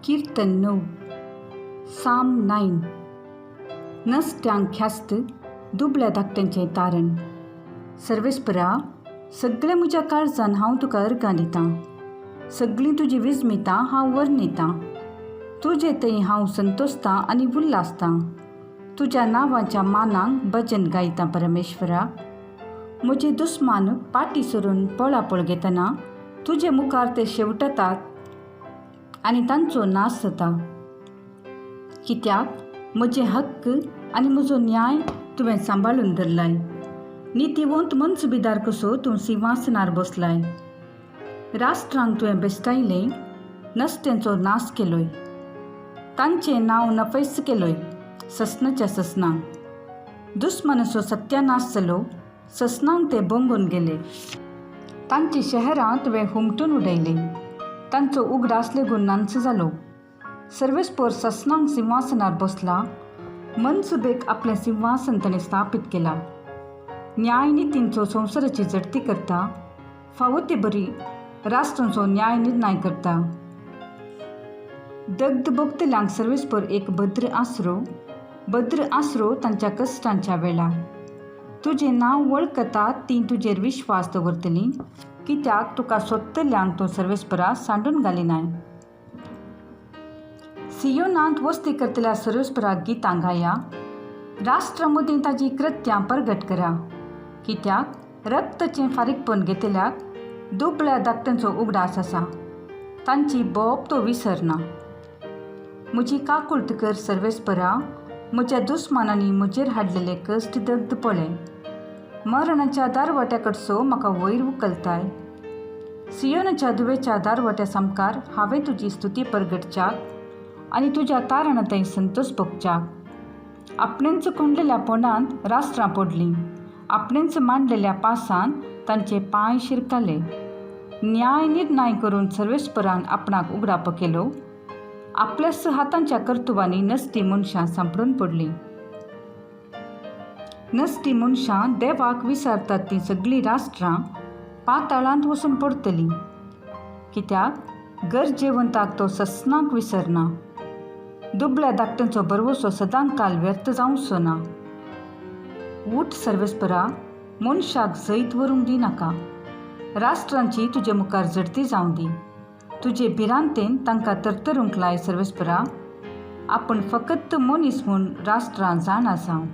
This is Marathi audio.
कीर्तन 9 साम 9 नसत्यांक ख्यास्त दुबळ्या धाकट्यांचें तारण. सर्वेस्परा, सगळ्या म्हज्या काळजान हांव तुका अर्गां दितां. सगळीं तुजी विस्मितां हांव वर्णितां. तुजे थंय हांव संतोसतां आनी उल्हासतां. तुज्या नांवाच्या मानांक भजन गायतां परमेश्वरा. म्हजे दुस्मान पाटी सरून पळापळ घेतना तुजे मुखार ते शेवटतात आनी तांचो नाश जाता. कित्याक म्हजे हक्क आनी म्हजो न्याय तुवें सांबाळून धरलाय. नितीवंत मनसुबेदार कसो तूं सिंहासनार बसलाय. राष्ट्रांक तुवें बेस्तायलें, नसत्यांचो नाश केलोय. तांचें नांव नफैस केलोय ससनाच्या ससनांक. दुस्मानाचो सत्यानाश जालो, ससनांक ते बोंबून गेले. तांची शहरां तुवें हुमटून उडयलीं. तांचो उगडास लेगून नांच जालो. सर्वेस्पर ससनांक सिंहासनार बसला. मनसुबेक आपलें सिंहासन ताणें स्थापीत केलां. न्याय नितींचो संवसाराची झडती करता. फावो ते बरी राष्ट्रांचो न्याय निर्णय करता. दग्ध भोगतल्यांक सर्वेस्पर एक भद्र आसरो तांच्या कश्टांच्या वेळार. तुजें नांव वळखतात तीं तुजेर विश्वास दवरतलीं, कित्याक तुका सोदतल्यांक तूं सर्वेस्परा सांडून घालिनाय. सियोनांत वस्ती करतल्या सर्वेस्पराक गितां गाया. राष्ट्रां मदीं ताजी कृत्यां परगट करा. कित्याक रक्ताचें फारीकपण घेतल्याक दुबळ्या धाकट्यांचो उगडास आसा. तांची बोब तो विसरना. म्हजी काकुळट कर सर्वेस्परा. म्हज्या दुस्मानांनी म्हजेर हाडलेले कश्ट दग्ध पळय. मरणाच्या दारवाट्या कडसो म्हाका वयर उखलताय. सियोनाच्या धुवेच्या दारवाट्या सामकार हांवें तुजी स्तुती परगटच्याक आनी तुज्या तारणा थंय संतोश भोगच्याक. आपणेंच कोंडलेल्या पोंडांत राष्ट्रां पडलीं. आपणेंच मांडलेल्या पासान तांचे पांय शिरकाले. न्याय निर्णय करून सर्वेस्परान आपणाक उगडाप केलो. आपल्याच हातांच्या कर्तुबांनी नसती मनशां सांपडून पडलीं. नसती मनशां देवाक विसारतात तीं सगळीं राष्ट्रां पाताळांत वचून पडटलीं. कित्याक गरजेवंताक तो ससनांक विसरना. दुबळ्या धाकट्यांचो बरवसो सदांकाल व्यर्थ जावचो ना. उठ सर्वेस्परा, मनशाक जैत व्हरूंक दिनाका. राष्ट्रांची तुजे मुखार झडती जावं दी. तुजे भिरांतेन तांकां तरतरूंक लाय सर्वेस्परा. आपूण फकत मनीस म्हूण राष्ट्रां जाणा जावं.